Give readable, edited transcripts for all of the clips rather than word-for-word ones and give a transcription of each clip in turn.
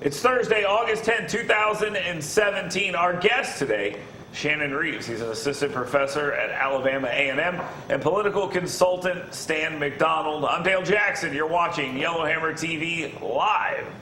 It's Thursday, August 10, 2017. Our guest today, Shannon Reeves. He's an assistant professor at Alabama A&M and political consultant Stan McDonald. I'm Dale Jackson. You're watching Yellowhammer TV live.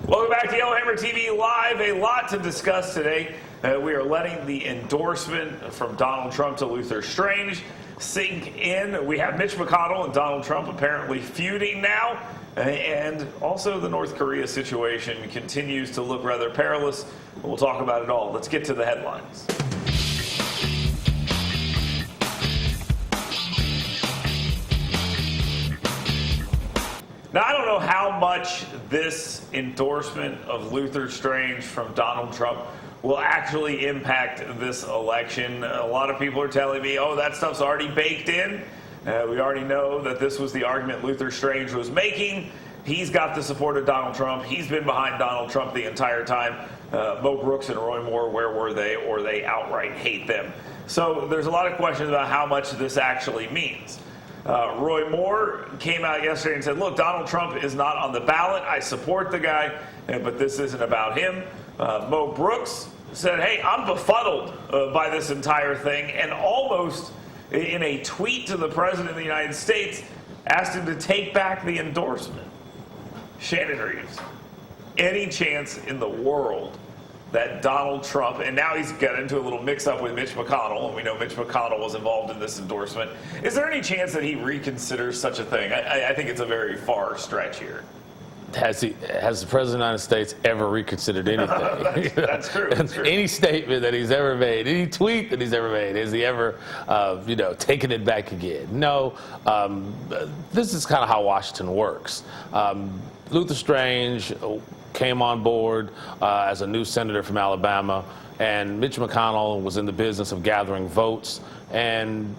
Welcome back to Yellowhammer TV Live. A lot to discuss today. We are letting the endorsement from Donald Trump to Luther Strange sink in. We have Mitch McConnell and Donald Trump apparently feuding now. And also the North Korea situation continues to look rather perilous. We'll talk about it all. Let's get to the headlines. Now, I don't know how much this endorsement of Luther Strange from Donald Trump will actually impact this election. A lot of people are telling me, oh, that stuff's already baked in. We already know that this was the argument Luther Strange was making. He's got the support of Donald Trump. He's been behind Donald Trump the entire time. Mo Brooks and Roy Moore, where were they? Or they outright hate them. So there's a lot of questions about how much this actually means. Roy Moore came out yesterday and said, look, Donald Trump is not on the ballot. I support the guy, but this isn't about him. Mo Brooks said, hey, I'm befuddled by this entire thing, and almost in a tweet to the President of the United States asked him to take back the endorsement. Shannon Reeves, any chance in the world that Donald Trump, and now he's got into a little mix-up with Mitch McConnell, and we know Mitch McConnell was involved in this endorsement. Is there any chance that he reconsiders such a thing? I think it's a very far stretch here. Has the President of the United States ever reconsidered anything? That's true. That's true. Any statement that he's ever made, any tweet that he's ever made, has he ever, taken it back again? No. This is kind of how Washington works. Luther Strange came on board as a new senator from Alabama, and Mitch McConnell was in the business of gathering votes, and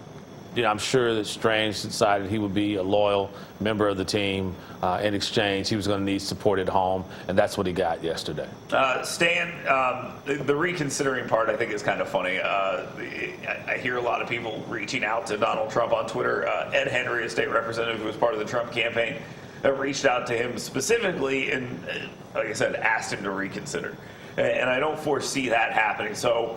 I'm sure that Strange decided he would be a loyal member of the team. In exchange, he was going to need support at home, and that's what he got yesterday. Stan, the reconsidering part I think is kind of funny. I hear a lot of people reaching out to Donald Trump on Twitter. Ed Henry, a state representative who was part of the Trump campaign, reached out to him specifically and, like I said, asked him to reconsider. And I don't foresee that happening. So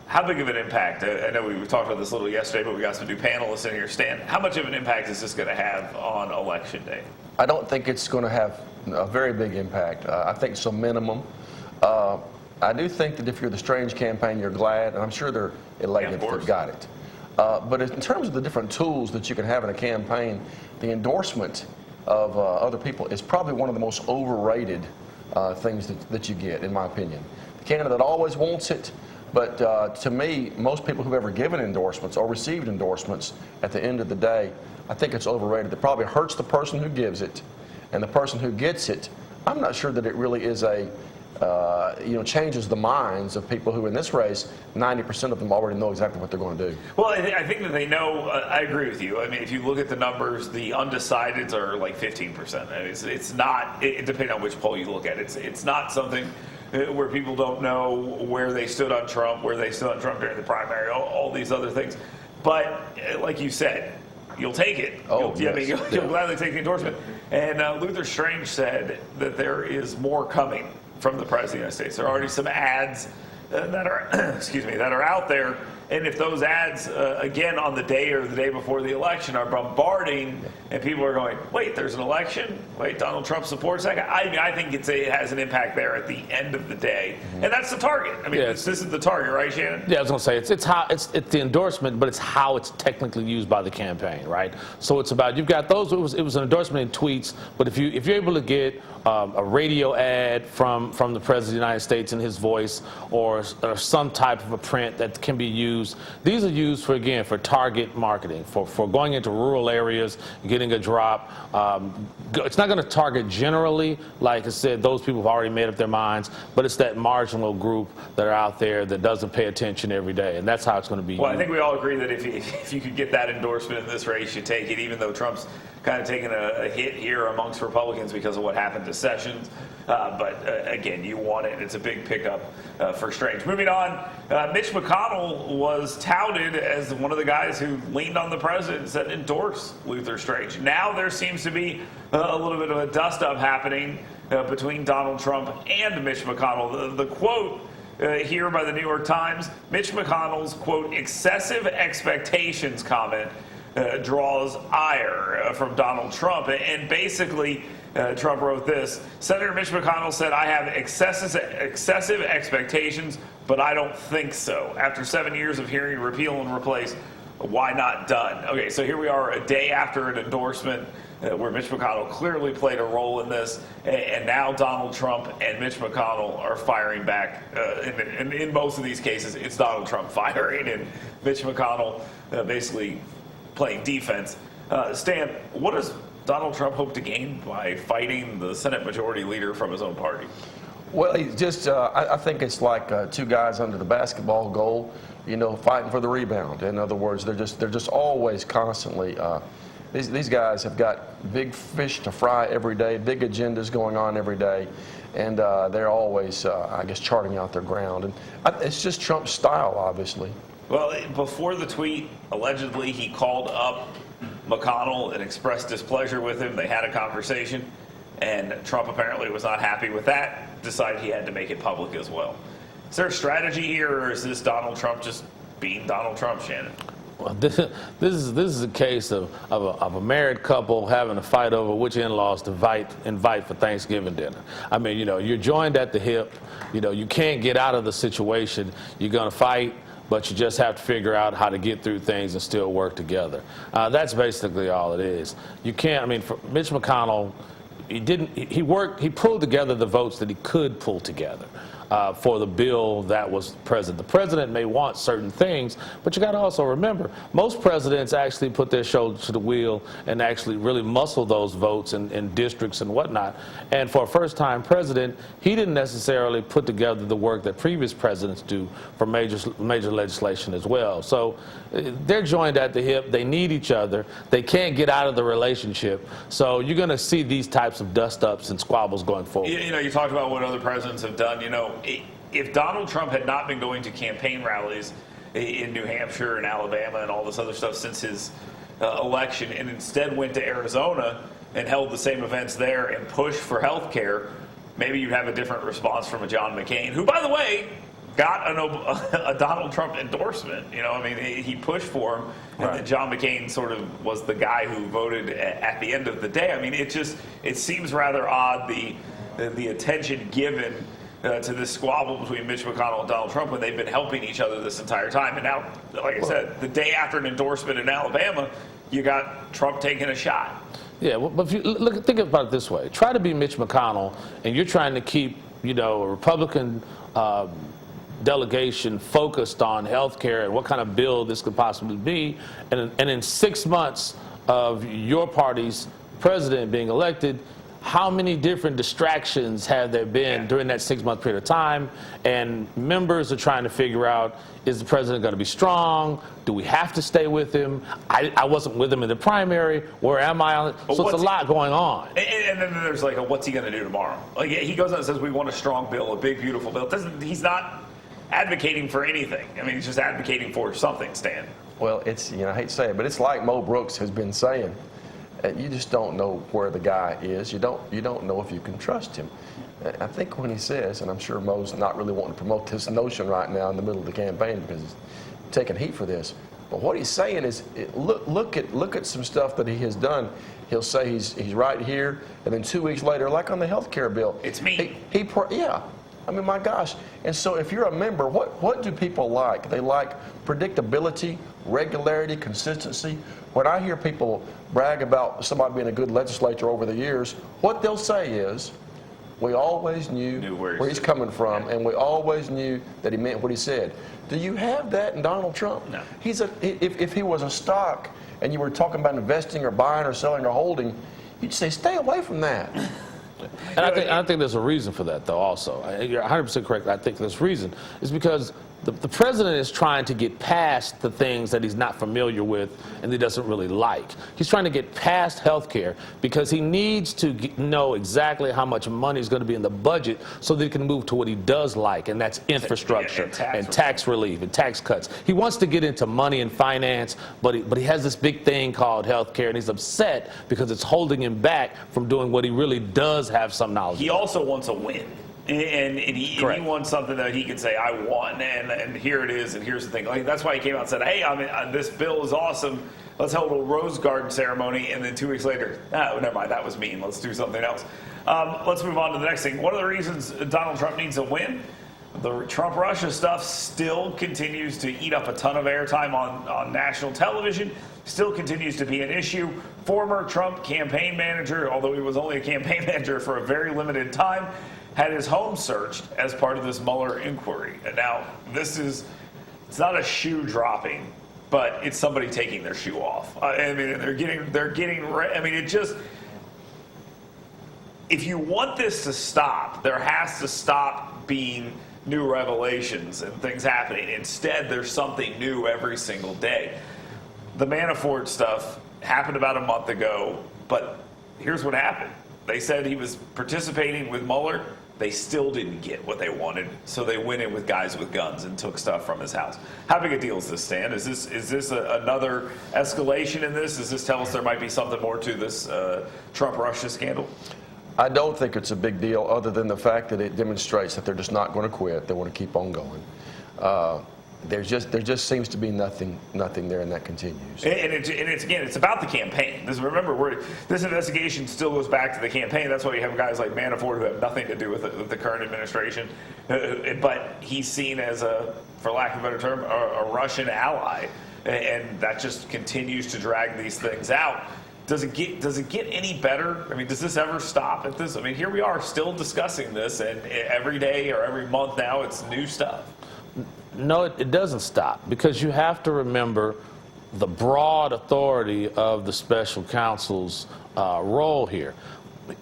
how big of an impact? I know we talked about this a little yesterday, but we got some new panelists in here. Stan, how much of an impact is this going to have on Election Day? I don't think it's going to have a very big impact. I think some minimum. I do think that if you're the Strange campaign, you're glad, and I'm sure they're elated that they've got it. But in terms of the different tools that you can have in a campaign, the endorsement of other people is probably one of the most overrated things that you get, in my opinion. The candidate always wants it, but to me, most people who've ever given endorsements or received endorsements, at the end of the day, I think it's overrated. It probably hurts the person who gives it, and the person who gets it, I'm not sure that it really is changes the minds of people who in this race, 90% of them already know exactly what they're going to do. Well, I think that they know. I agree with you. I mean, if you look at the numbers, the undecideds are like 15%. I mean, it's not, depending on which poll you look at, it's not something where people don't know where they stood on Trump, during the primary, all these other things. But like you said, you'll take it. You'll gladly take the endorsement. And Luther Strange said that there is more coming from the President of the United States. There are already some ads that are, that are out there. And if those ads, again, on the day or the day before the election are bombarding, and people are going, wait, there's an election? Wait, Donald Trump supports that guy? I think it has an impact there at the end of the day. Mm-hmm. And that's the target. I mean, this is the target, right, Shannon? Yeah, I was going to say, it's the endorsement, but it's how it's technically used by the campaign, right? So it's about, you've got those, it was an endorsement in tweets, but if you're able to get a radio ad from the President of the United States in his voice, or some type of a print that can be used used for, again, for target marketing, for going into rural areas, getting a drop. It's not going to target generally, like I said, those people have already made up their minds, but it's that marginal group that are out there that doesn't pay attention every day, and that's how it's going to be. Well, I think we all agree that if you could get that endorsement in this race, you take it, even though Trump's kind of taken a hit here amongst Republicans because of what happened to Sessions. But again, you want it. It's a big pickup for Strange. Moving on, Mitch McConnell was touted as one of the guys who leaned on the president and said endorse Luther Strange. Now there seems to be a little bit of a dust-up happening between Donald Trump and Mitch McConnell. The quote here by the New York Times, Mitch McConnell's, quote, excessive expectations comment draws ire from Donald Trump. And basically, Trump wrote this: Senator Mitch McConnell said, I have excessive expectations, but I don't think so. After 7 years of hearing repeal and replace, why not done? Okay, so here we are a day after an endorsement where Mitch McConnell clearly played a role in this, and now Donald Trump and Mitch McConnell are firing back. And in most of these cases, it's Donald Trump firing and Mitch McConnell basically playing defense. Stan, what does Donald Trump hope to gain by fighting the Senate Majority Leader from his own party? Well, he's just, I think it's like two guys under the basketball goal, fighting for the rebound. In other words, they're just always constantly, these guys have got big fish to fry every day, big agendas going on every day, and they're always, I guess, charting out their ground. And it's just Trump's style, obviously. Well, before the tweet, allegedly he called up McConnell and expressed displeasure with him. They had a conversation, and Trump apparently was not happy with that, decided he had to make it public as well. Is there a strategy here, or is this Donald Trump just being Donald Trump, Shannon? Well, this is a case of a married couple having a fight over which in-laws to invite for Thanksgiving dinner. I mean, you're joined at the hip. You can't get out of the situation. You're going to fight, but you just have to figure out how to get through things and still work together. That's basically all it is. You can't, I mean, for Mitch McConnell, he pulled together the votes that he could pull together for the bill that was present. The president may want certain things, but you got to also remember, most presidents actually put their shoulder to the wheel and actually really muscle those votes in districts and whatnot. And for a first-time president, he didn't necessarily put together the work that previous presidents do for major legislation as well. So they're joined at the hip. They need each other. They can't get out of the relationship. So you're going to see these types of dust-ups and squabbles going forward. You talked about what other presidents have done. If Donald Trump had not been going to campaign rallies in New Hampshire and Alabama and all this other stuff since his election, and instead went to Arizona and held the same events there and pushed for health care, maybe you'd have a different response from a John McCain, who, by the way, got a Donald Trump endorsement. He pushed for him, and then John McCain sort of was the guy who voted at the end of the day. I mean, it seems rather odd, the attention given to this squabble between Mitch McConnell and Donald Trump when they've been helping each other this entire time. And now, like I said, the day after an endorsement in Alabama, you got Trump taking a shot. Yeah, well, but if you think about it this way. Try to be Mitch McConnell, and you're trying to keep, a Republican delegation focused on health care and what kind of bill this could possibly be. And in 6 months of your party's president being elected, how many different distractions have there been during that 6-month period of time? And members are trying to figure out, is the president going to be strong? Do we have to stay with him? I wasn't with him in the primary. Where am I on it? So it's a lot going on. And then there's what's he going to do tomorrow? He goes out and says, we want a strong bill, a big, beautiful bill. He's not advocating for anything. I mean, he's just advocating for something, Stan. Well, it's, I hate to say it, but it's like Mo Brooks has been saying. You just don't know where the guy is. You don't know if you can trust him. I think when he says, and I'm sure Mo's not really wanting to promote this notion right now in the middle of the campaign because he's taking heat for this. But what he's saying is, look at some stuff that he has done. He'll say he's right here, and then 2 weeks later, like on the health care bill, it's me. Yeah. I mean, my gosh. And so if you're a member, what do people like? They like predictability, regularity, consistency. When I hear people brag about somebody being a good legislator over the years, what they'll say is, We always knew where he's coming from, and we always knew that he meant what he said. Do you have that in Donald Trump? No. If he was a stock and you were talking about investing or buying or selling or holding, you'd say, stay away from that. And I think there's a reason for that, though, also. You're 100% correct. I think this reason is because the president is trying to get past the things that he's not familiar with and he doesn't really like. He's trying to get past health care because he needs to know exactly how much money is going to be in the budget so that he can move to what he does like, and that's infrastructure and tax relief and tax cuts. He wants to get into money and finance, but he has this big thing called health care, and he's upset because it's holding him back from doing what he really does have some knowledge He about. also wants a win. And he wants something that he can say, I won, and here it is, and here's the thing. Like, that's why he came out and said, hey, this bill is awesome. Let's hold a rose garden ceremony. And then 2 weeks later, never mind, that was mean. Let's do something else. Let's move on to the next thing. One of the reasons Donald Trump needs a win, the Trump-Russia stuff still continues to eat up a ton of airtime on national television, still continues to be an issue. Former Trump campaign manager, although he was only a campaign manager for a very limited time, had his home searched as part of this Mueller inquiry. And now, it's not a shoe dropping, but it's somebody taking their shoe off. I mean, if you want this to stop, there has to stop being new revelations and things happening. Instead, there's something new every single day. The Manafort stuff happened about a month ago, but here's what happened. They said he was participating with Mueller. They still didn't get what they wanted, so they went in with guys with guns and took stuff from his house. How big a deal is this, Stan? Is this another escalation in this? Does this tell us there might be something more to this Trump-Russia scandal? I don't think it's a big deal, other than the fact that it demonstrates that they're just not going to quit. They want to keep on going. There just seems to be nothing there, and that continues. And it's about the campaign. Remember, this investigation still goes back to the campaign. That's why you have guys like Manafort who have nothing to do with the current administration, but he's seen as for lack of a better term, a Russian ally, and that just continues to drag these things out. Does it get any better? I mean, does this ever stop at this? I mean, here we are still discussing this, and every day or every month now it's new stuff. No, it doesn't stop, because you have to remember the broad authority of the special counsel's role here.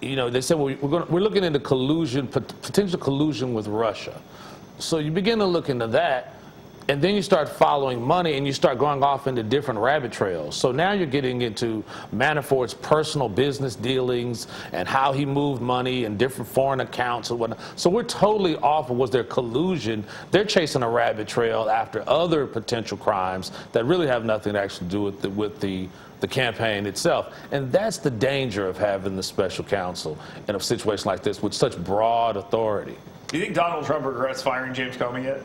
You know, they said, well, we're looking into collusion, potential collusion with Russia. So you begin to look into that, and then you start following money, and you start going off into different rabbit trails. So now you're getting into Manafort's personal business dealings and how he moved money and different foreign accounts and whatnot. So we're totally off of, was there collusion? They're chasing a rabbit trail after other potential crimes that really have nothing to actually do with the campaign itself. And that's the danger of having the special counsel in a situation like this with such broad authority. Do you think Donald Trump regrets firing James Comey yet?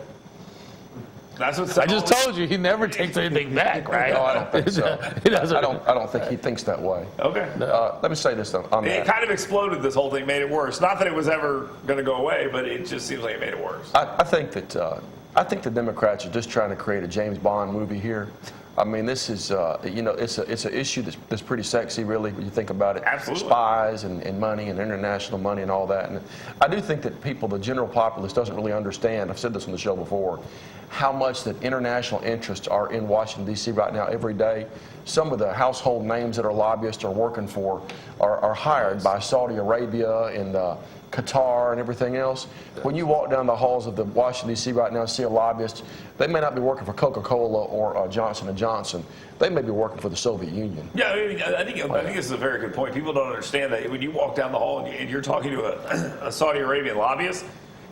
That's what I just told you, he never takes anything back, right? No, I don't think so. He doesn't. I don't think he thinks that way. Okay. Let me say this, though. It kind of exploded, this whole thing, made it worse. Not that it was ever going to go away, but it just seems like it made it worse. I think the Democrats are just trying to create a James Bond movie here. I mean, this is, it's an issue that's pretty sexy, really, when you think about it. Absolutely. Spies and money and international money and all that. And I do think that the general populace, doesn't really understand, I've said this on the show before, how much that international interests are in Washington, D.C. right now every day. Some of the household names that our lobbyists are working for are hired by Saudi Arabia and Qatar and everything else. When you walk down the halls of the Washington, D.C. right now and see a lobbyist, they may not be working for Coca-Cola or Johnson & Johnson. They may be working for the Soviet Union. Yeah, I think this is a very good point. People don't understand that when you walk down the hall and you're talking to a Saudi Arabian lobbyist,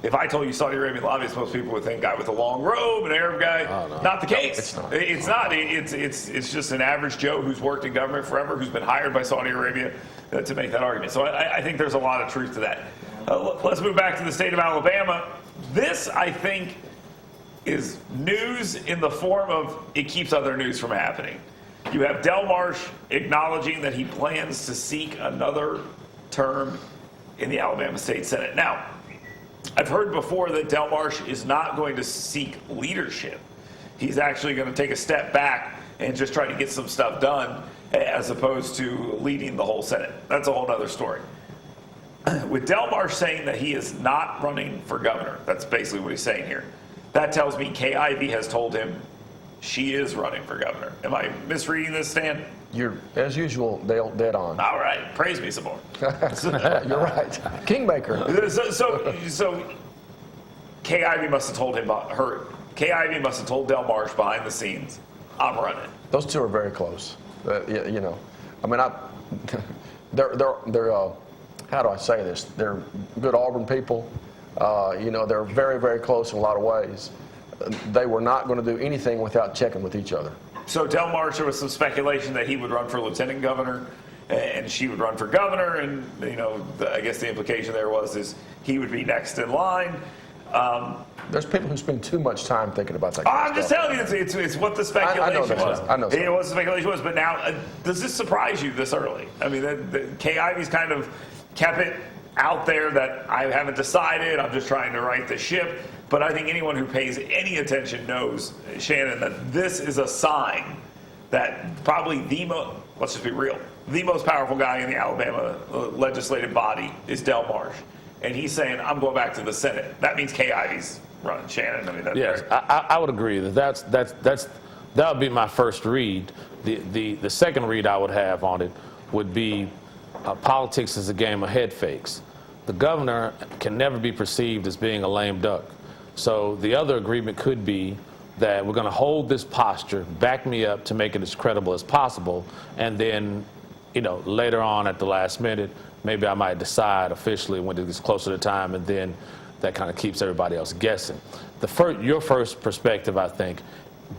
if I told you Saudi Arabian lobbyist, most people would think guy with a long robe, an Arab guy. Oh, no. Not the case. No, it's not. It's just an average Joe who's worked in government forever, who's been hired by Saudi Arabia to make that argument. So I think there's a lot of truth to that. Let's move back to the state of Alabama. This, I think, is news in the form of it keeps other news from happening. You have Del Marsh acknowledging that he plans to seek another term in the Alabama State Senate. Now, I've heard before that Del Marsh is not going to seek leadership. He's actually going to take a step back and just try to get some stuff done as opposed to leading the whole Senate. That's a whole other story. with Del Marsh saying that he is not running for governor, that's basically what he's saying here. That tells me Kay Ivey has told him she is running for governor. Am I misreading this, Stan? You're, as usual, dead on. All right, praise me some more. You're right. Kingmaker. So Kay Ivey must have told him about her. Kay Ivey must have told Del Marsh behind the scenes, I'm running. Those two are very close. You know, I mean, they're how do I say this? They're good Auburn people. You know, they're very, very close in a lot of ways. They were not going to do anything without checking with each other. So Del Marsh, there was some speculation that he would run for lieutenant governor and she would run for governor, and you know, I guess the implication there was he would be next in line. There's people who spend too much time thinking about that. I'm just telling you, it's what the speculation was. I know. It was the speculation was, but now, does this surprise you this early? I mean, Kay Ivey's kind of kept it out there that I haven't decided. I'm just trying to right the ship. But I think anyone who pays any attention knows, Shannon, that this is a sign that probably let's just be real, the most powerful guy in the Alabama legislative body is Del Marsh. And he's saying, I'm going back to the Senate. That means Kay Ivey's running, Shannon. I mean, that's yes, I would agree that would be my first read. The second read I would have on it would be politics is a game of head fakes. The governor can never be perceived as being a lame duck. So the other agreement could be that we're going to hold this posture, back me up to make it as credible as possible, and then, you know, later on at the last minute, maybe I might decide officially when it gets closer to time, and then that kind of keeps everybody else guessing. Your first perspective, I think,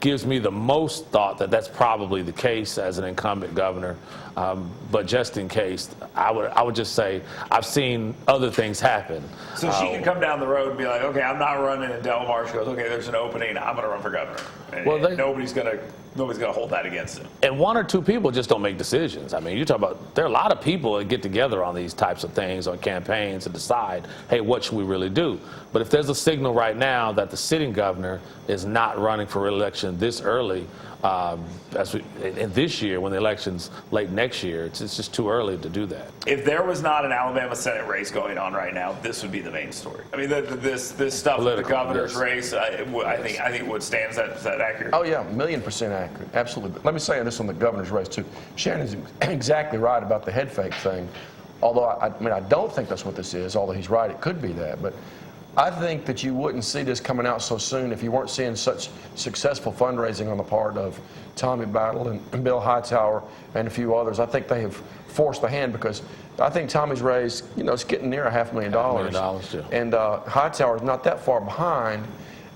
gives me the most thought that that's probably the case as an incumbent governor. But just in case, I would just say I've seen other things happen. So she can come down the road and be like, okay, I'm not running, and Del Marsh goes, okay, there's an opening, I'm going to run for governor. And, nobody's going to hold that against him. And one or two people just don't make decisions. I mean, you talk about, there are a lot of people that get together on these types of things, on campaigns, and decide, hey, what should we really do? But if there's a signal right now that the sitting governor is not running for re-election this early, in this year, when the election's late next year, it's just too early to do that. If there was not an Alabama Senate race going on right now, this would be the main story. I mean, this stuff with the governor's race, I think would stand. Is that accurate? Oh yeah, 1,000,000% accurate. Absolutely. But let me say this on the governor's race too. Shannon's exactly right about the head fake thing. Although I don't think that's what this is. Although he's right, it could be that. But I think that you wouldn't see this coming out so soon if you weren't seeing such successful fundraising on the part of Tommy Battle and Bill Hightower and a few others. I think they have forced the hand, because I think Tommy's raised, you know, it's getting near $500,000. Too. And Hightower's not that far behind.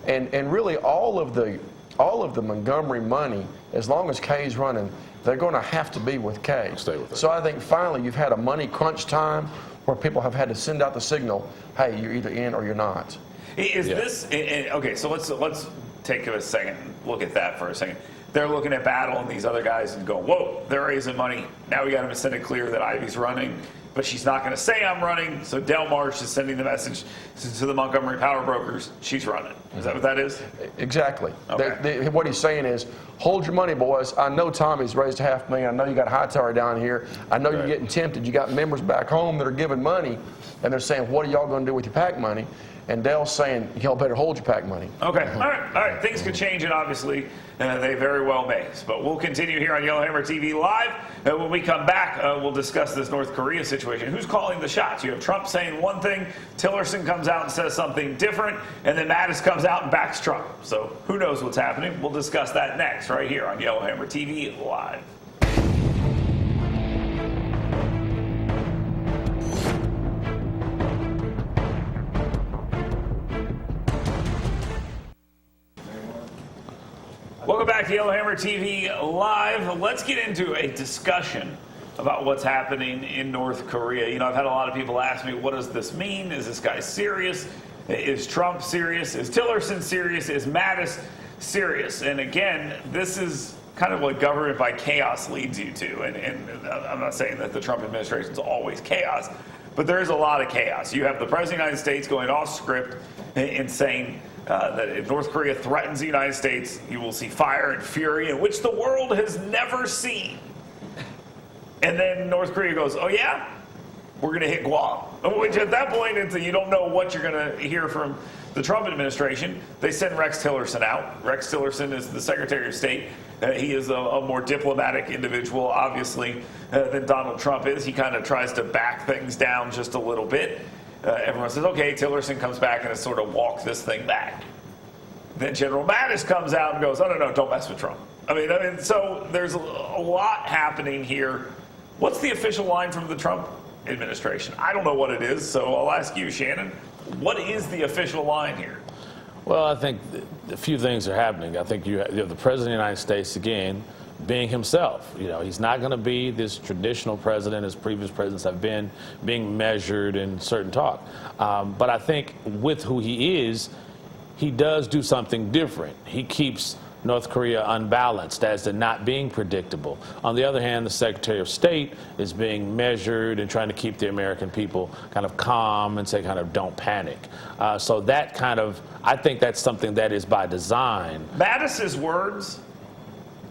And really all of the Montgomery money, as long as Kay's running, they're going to have to be with Kay. Stay with it. So I think finally you've had a money crunch time where people have had to send out the signal, hey, you're either in or you're not. Is this okay? So let's take a second, look at that for a second. They're looking at Battle and these other guys and go, whoa, they're raising money. Now we got to send it clear that Ivey's running, but she's not going to say I'm running. So Del Marsh is sending the message to the Montgomery power brokers, she's running. Is that what that is? Exactly. Okay. What he's saying is, hold your money, boys. I know Tommy's raised $500,000. I know you got Hightower down here. I know you're getting tempted. You got members back home that are giving money, and they're saying, what are y'all going to do with your PAC money? And Dale's saying, y'all better hold your PAC money. Okay. All right. Things could change, and obviously they very well may. But we'll continue here on Yellowhammer TV Live. When we come back, we'll discuss this North Korea situation. Who's calling the shots? You have Trump saying one thing, Tillerson comes out and says something different, and then Mattis comes out and backs Trump. So who knows what's happening? We'll discuss that next, right here on Yellowhammer TV Live. Welcome back to Yellowhammer TV Live. Let's get into a discussion about what's happening in North Korea. You know, I've had a lot of people ask me, what does this mean? Is this guy serious? Is Trump serious? Is Tillerson serious? Is Mattis serious? And again, this is kind of what government by chaos leads you to. And I'm not saying that the Trump administration is always chaos, but there is a lot of chaos. You have the President of the United States going off script and saying that if North Korea threatens the United States, you will see fire and fury in which the world has never seen. And then North Korea goes, oh yeah? we're going to hit Guam, which at that point, you don't know what you're going to hear from the Trump administration. They send Rex Tillerson out. Rex Tillerson is the Secretary of State. He is a more diplomatic individual, obviously, than Donald Trump is. He kind of tries to back things down just a little bit. Everyone says, okay, Tillerson comes back and has sort of walked this thing back. Then General Mattis comes out and goes, oh, no, don't mess with Trump. I mean, so there's a lot happening here. What's the official line from the Trump administration? I don't know what it is, so I'll ask you, Shannon. What is the official line here? Well, I think a few things are happening. I think you have the President of the United States, again, being himself. He's not going to be this traditional president as previous presidents have been, being measured in certain talk. But I think with who he is, he does do something different. He keeps North Korea unbalanced as to not being predictable. On the other hand, the Secretary of State is being measured and trying to keep the American people kind of calm and say kind of don't panic. So that kind of, I think that's something that is by design. Mattis's words,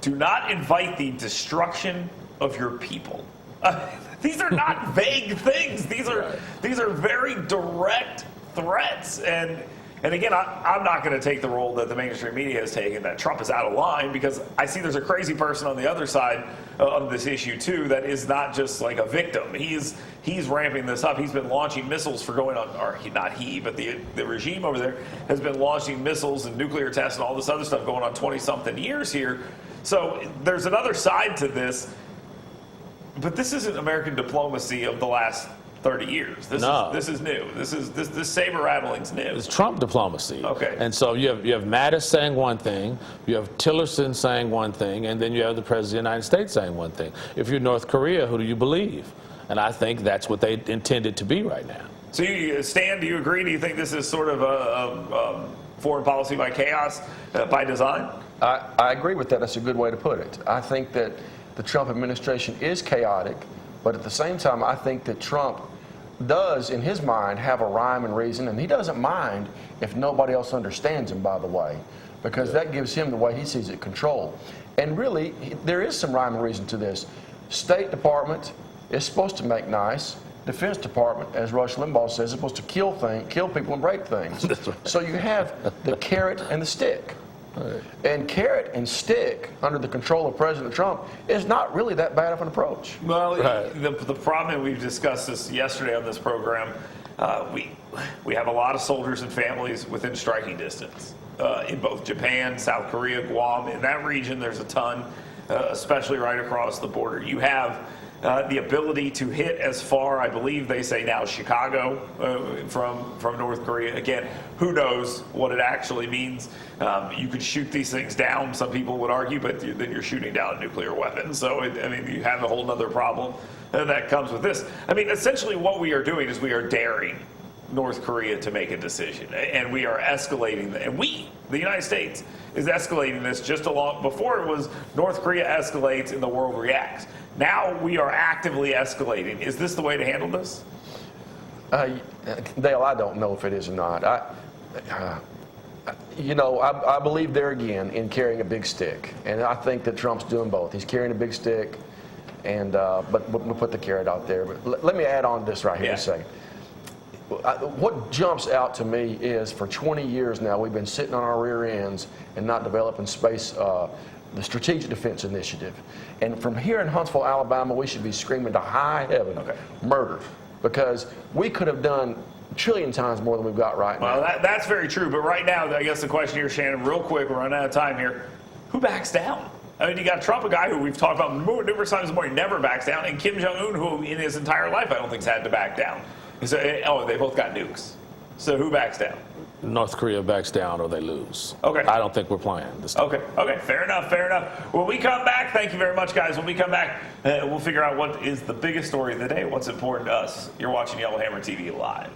do not invite the destruction of your people. These are not vague things. These are very direct threats. And again, I'm not going to take the role that the mainstream media has taken, that Trump is out of line, because I see there's a crazy person on the other side of this issue, too, that is not just like a victim. He's ramping this up. He's been launching missiles for going on, or not he, but the regime over there has been launching missiles and nuclear tests and all this other stuff going on 20-something years here. So there's another side to this. But this isn't American diplomacy of the last 30 years. This is new. This saber rattling's new. It's Trump diplomacy. Okay. And so you have Mattis saying one thing, you have Tillerson saying one thing, and then you have the President of the United States saying one thing. If you're North Korea, who do you believe? And I think that's what they intended to be right now. So Stan, do you agree? Do you think this is sort of a foreign policy by chaos, by design? I agree with that. That's a good way to put it. I think that the Trump administration is chaotic, but at the same time, I think that Trump does, in his mind, have a rhyme and reason, and he doesn't mind if nobody else understands him, by the way, because that gives him the way he sees it control. And really, there is some rhyme and reason to this. State Department is supposed to make nice. Defense Department, as Rush Limbaugh says, is supposed to kill people and break things. That's right. So you have the carrot and the stick. Right. And carrot and stick under the control of President Trump is not really that bad of an approach. Well, right. The problem, and we've discussed this yesterday on this program, we have a lot of soldiers and families within striking distance in both Japan, South Korea, Guam. In that region, there's a ton, especially right across the border. You have the ability to hit as far, I believe they say now, Chicago from North Korea. Again, who knows what it actually means. You could shoot these things down, some people would argue, but then you're shooting down a nuclear weapon. So, you have a whole other problem that comes with this. Essentially what we are doing is we are daring North Korea to make a decision, and we are escalating, and the United States, is escalating this just along. Before it was North Korea escalates and the world reacts. Now we are actively escalating. Is this the way to handle this? Dale, I don't know if it is or not. I believe there again in carrying a big stick, and I think that Trump's doing both. He's carrying a big stick, and but we'll put the carrot out there. But let me add on to this right here a second. What jumps out to me is for 20 years now we've been sitting on our rear ends and not developing space, the Strategic Defense Initiative. And from here in Huntsville, Alabama, we should be screaming to high heaven, murder, because we could have done a trillion times more than we've got right now. Well, that's very true. But right now, I guess the question here, Shannon, real quick, we're running out of time here. Who backs down? You got Trump, a guy who we've talked about numerous times more, he never backs down, and Kim Jong-un, who in his entire life I don't think has had to back down. So, they both got nukes. So who backs down? North Korea backs down or they lose. Okay. I don't think we're playing this time. Okay. Fair enough. When we come back, thank you very much, guys. When we come back, we'll figure out what is the biggest story of the day, what's important to us. You're watching Yellowhammer TV Live.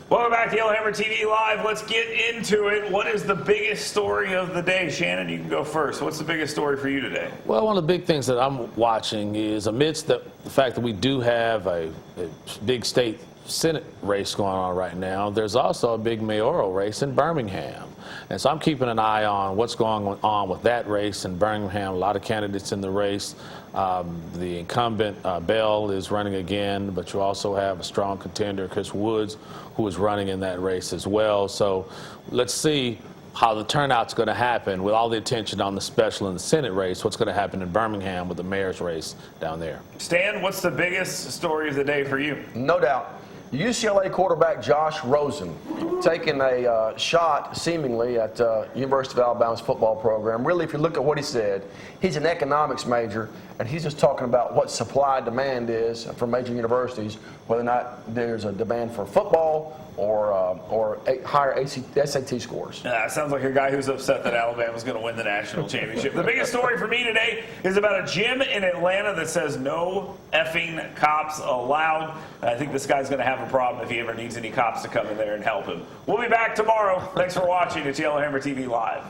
Welcome back to Yellowhammer Yellowhammer TV Live. Let's get into it. What is the biggest story of the day? Shannon, you can go first. What's the biggest story for you today? Well, one of the big things that I'm watching is amidst the fact that we do have a big state Senate race going on right now, there's also a big mayoral race in Birmingham. And so I'm keeping an eye on what's going on with that race in Birmingham. A lot of candidates in the race. The incumbent, Bell, is running again, but you also have a strong contender, Chris Woods, who is running in that race as well. So let's see how the turnout's going to happen with all the attention on the special and the Senate race. What's going to happen in Birmingham with the mayor's race down there? Stan, what's the biggest story of the day for you? No doubt. UCLA quarterback Josh Rosen taking a shot, seemingly, at University of Alabama's football program. Really, if you look at what he said, he's an economics major, and he's just talking about what supply-demand is for major universities, whether or not there's a demand for football or higher SAT scores. Sounds like a guy who's upset that Alabama's going to win the national championship. The biggest story for me today is about a gym in Atlanta that says no effing cops allowed. I think this guy's going to have a problem if he ever needs any cops to come in there and help him. We'll be back tomorrow. Thanks for watching. It's Yellowhammer TV Live.